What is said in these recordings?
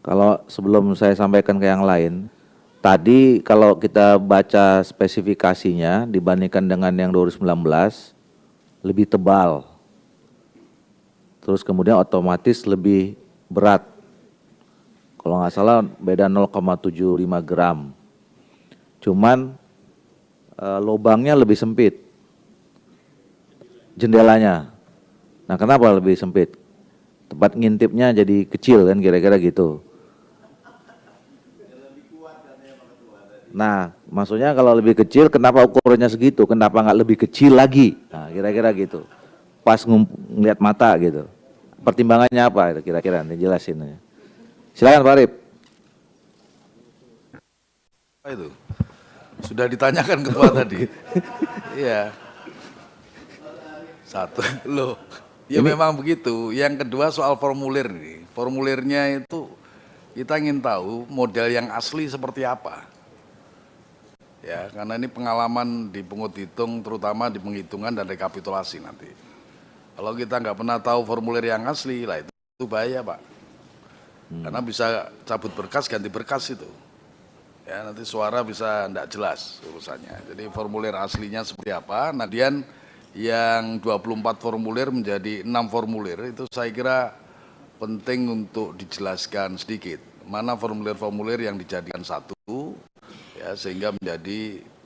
Kalau sebelum saya sampaikan ke yang lain, tadi kalau kita baca spesifikasinya dibandingkan dengan yang 2019 lebih tebal. Terus kemudian otomatis lebih berat. Kalau nggak salah beda 0,75 gram. Cuman lubangnya lebih sempit. Jendelanya. Nah, kenapa lebih sempit? Tempat ngintipnya jadi kecil kan kira-kira gitu. Nah, maksudnya kalau lebih kecil, kenapa ukurannya segitu? Kenapa nggak lebih kecil lagi? Nah, kira-kira gitu. Pas ngeliat mata gitu. Pertimbangannya apa? Kira-kira nanti jelasin. Silakan Pak Arif. Apa itu? Sudah ditanyakan ketua tadi. Iya. Satu, loh. Ya memang begitu. Yang kedua soal formulir nih. Formulirnya itu kita ingin tahu model yang asli seperti apa. Ya, karena ini pengalaman di pungut hitung, terutama di penghitungan dan rekapitulasi nanti. Kalau kita nggak pernah tahu formulir yang asli, lah itu bahaya Pak. Karena bisa cabut berkas, ganti berkas itu. Ya, nanti suara bisa nggak jelas urusannya. Jadi formulir aslinya seperti apa, kemudian yang 24 formulir menjadi 6 formulir, itu saya kira penting untuk dijelaskan sedikit. Mana formulir-formulir yang dijadikan satu, ya, sehingga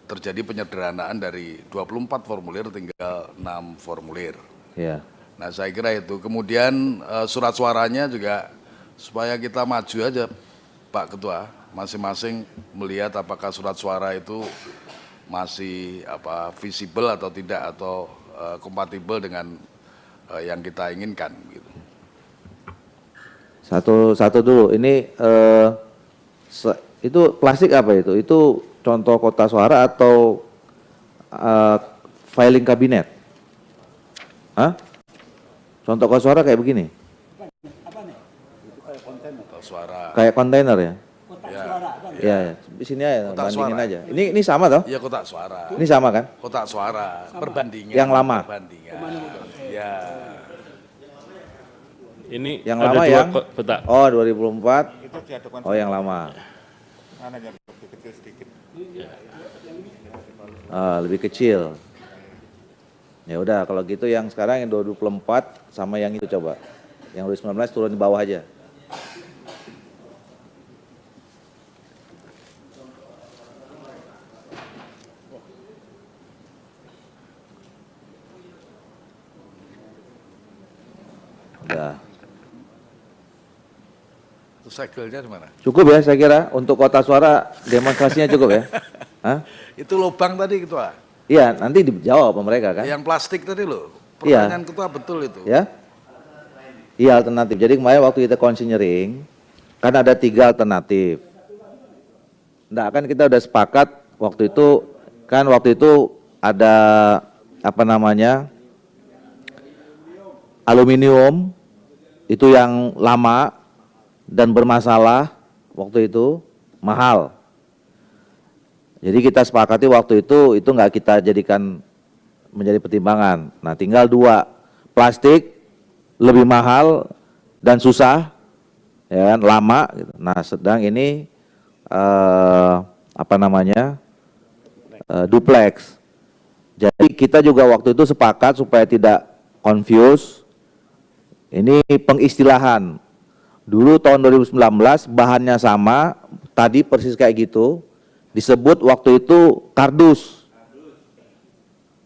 terjadi penyederhanaan dari 24 formulir tinggal 6 formulir. Ya. Nah saya kira itu. Kemudian surat suaranya juga supaya kita maju aja Pak Ketua, masing-masing melihat apakah surat suara itu masih visible atau tidak, atau kompatibel dengan yang kita inginkan gitu. Satu dulu, ini itu plastik apa itu? Itu contoh kotak suara atau filing kabinet? Hah? Contoh kotak suara kayak begini? Kotak suara. Kayak kontainer ya? Ya, ya. Di sini aja, kotak bandingin suara. aja. Ini sama toh? Iya kotak suara. Ini sama kan? Kotak suara, perbandingan. Yang lama? Perbandingan. Ya. Ini yang ada lama dua yang kotak. Oh 2004. Oh yang lama. Lebih kecil sedikit. Lebih kecil. Ya udah kalau gitu yang sekarang yang 2024 sama yang itu coba. Yang 2019 turun di bawah aja. Udah. Itu segelnya di mana? Cukup ya saya kira untuk kotak suara demonstrasinya cukup ya. Hah? Itu lubang tadi Ketua. Iya nanti dijawab sama mereka kan. Yang plastik tadi loh. Iya. Pertanyaan Ketua betul itu. Ya. Iya alternatif. Jadi kemarin waktu kita konseling kan ada 3 alternatif. Nah kan kita udah sepakat waktu itu ada apa namanya aluminium itu yang lama dan bermasalah waktu itu mahal. Jadi kita sepakati waktu itu nggak kita jadikan menjadi pertimbangan. Nah tinggal 2, plastik lebih mahal dan susah, ya kan, lama. Gitu. Nah sedang ini apa namanya duplex. Jadi kita juga waktu itu sepakat supaya tidak confuse. Ini pengistilahan. Dulu tahun 2019 bahannya sama, tadi persis kayak gitu, disebut waktu itu kardus.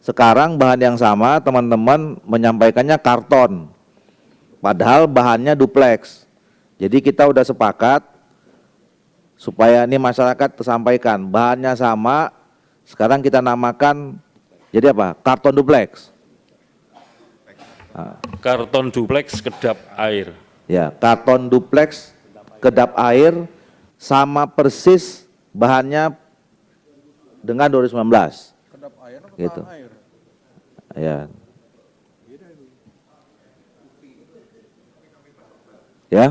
Sekarang bahan yang sama, teman-teman menyampaikannya karton. Padahal bahannya duplex. Jadi kita udah sepakat supaya ini masyarakat tersampaikan, bahannya sama, sekarang kita namakan jadi apa? Karton duplex. Karton duplex kedap air. Ya, karton duplex kedap air sama persis bahannya dengan 2019. Kedap air atau Gitu. air? Ya. Ya.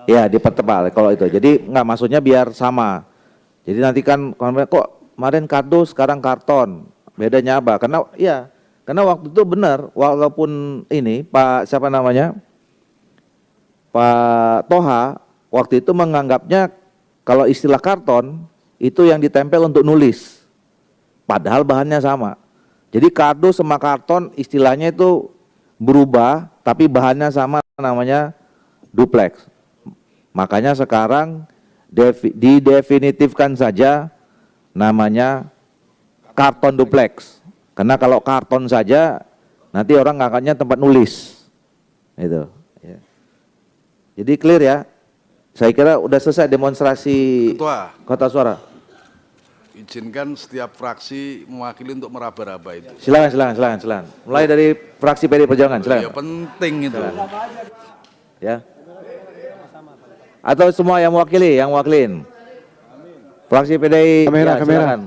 Ya, dipertebal kalau itu. Jadi enggak, maksudnya biar sama. Jadi nanti kan kok kemarin kardus sekarang karton. Bedanya apa? Karena waktu itu benar, walaupun ini Pak siapa namanya? Pak Toha waktu itu menganggapnya kalau istilah karton itu yang ditempel untuk nulis, padahal bahannya sama. Jadi kardus sama karton istilahnya itu berubah, tapi bahannya sama, namanya duplex. Makanya sekarang didefinitifkan saja namanya karton duplex. Karena kalau karton saja nanti orang ngangkatnya tempat nulis. Itu. Ya. Jadi clear ya. Saya kira udah selesai demonstrasi Ketua, kotak suara. izinkan setiap fraksi mewakili untuk meraba-raba itu. Silakan. Mulai dari fraksi PD Perjuangan, Ya silakan. penting itu. Ya. Atau semua yang mewakilin. Fraksi PDI, Kamera. silakan.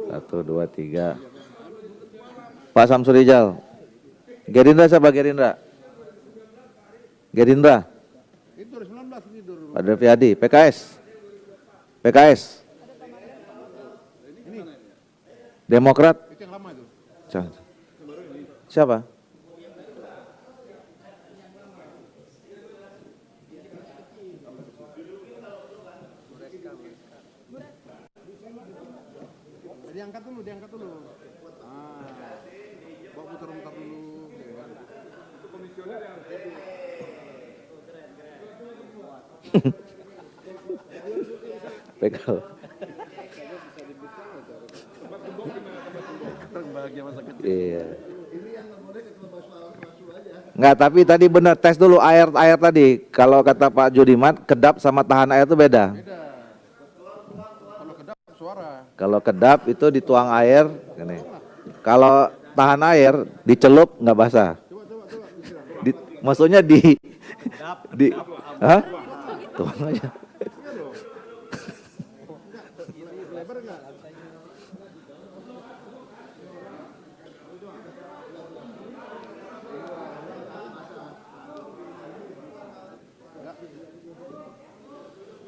Satu, dua, tiga. Pak Samsur Rijal. Gerindra siapa Gerindra? Gerindra. Pak Devi Adi, PKS. Demokrat. Siapa? Diangkat dulu. Bawa muter-muter dulu. PKS. Iya. Enggak, tapi tadi benar tes dulu air tadi. Kalau kata Pak Judimat, kedap sama tahan air itu beda. Kalau kedap suara. Kalau kedap itu dituang air, gini. Kalau tahan air dicelup nggak basah. Maksudnya hah? Tuang aja.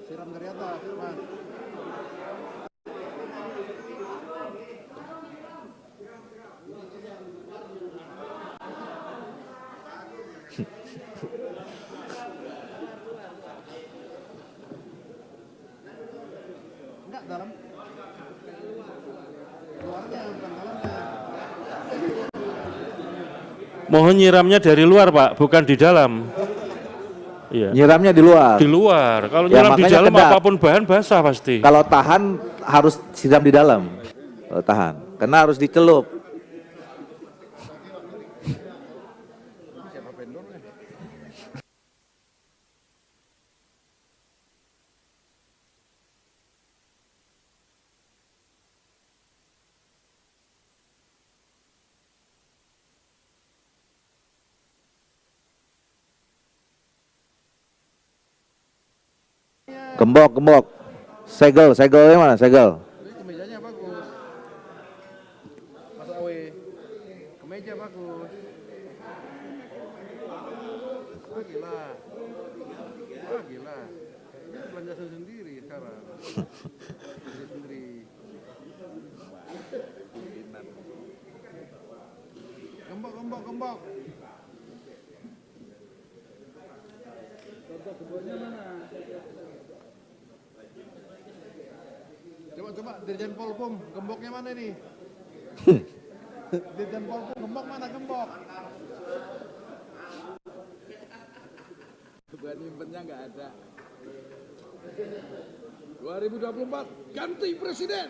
Siram dari atas, Mas. Enggak dalam. Luarnya bukan dalamnya. Mohon nyiramnya dari luar, Pak, bukan di dalam. Iya. Nyiramnya di luar. Di luar. Kalau Ya, nyiram di makanya dalam kedap. apapun bahan basah pasti. Kalau tahan harus siram di dalam. Kalau tahan, karena harus dicelup. Siapa vendornya? Gembok. Segelnya mana? Segel. Ini kemejanya bagus. Mas Awe. Kemeja bagus. Gila. Belanja sendiri sekarang. Sendiri. Gembok. Coba Dirjen Polpum, gemboknya mana nih? Dirjen Polpum, gembok mana gembok? Buat nyimpennya nggak ada. 2024 ganti presiden.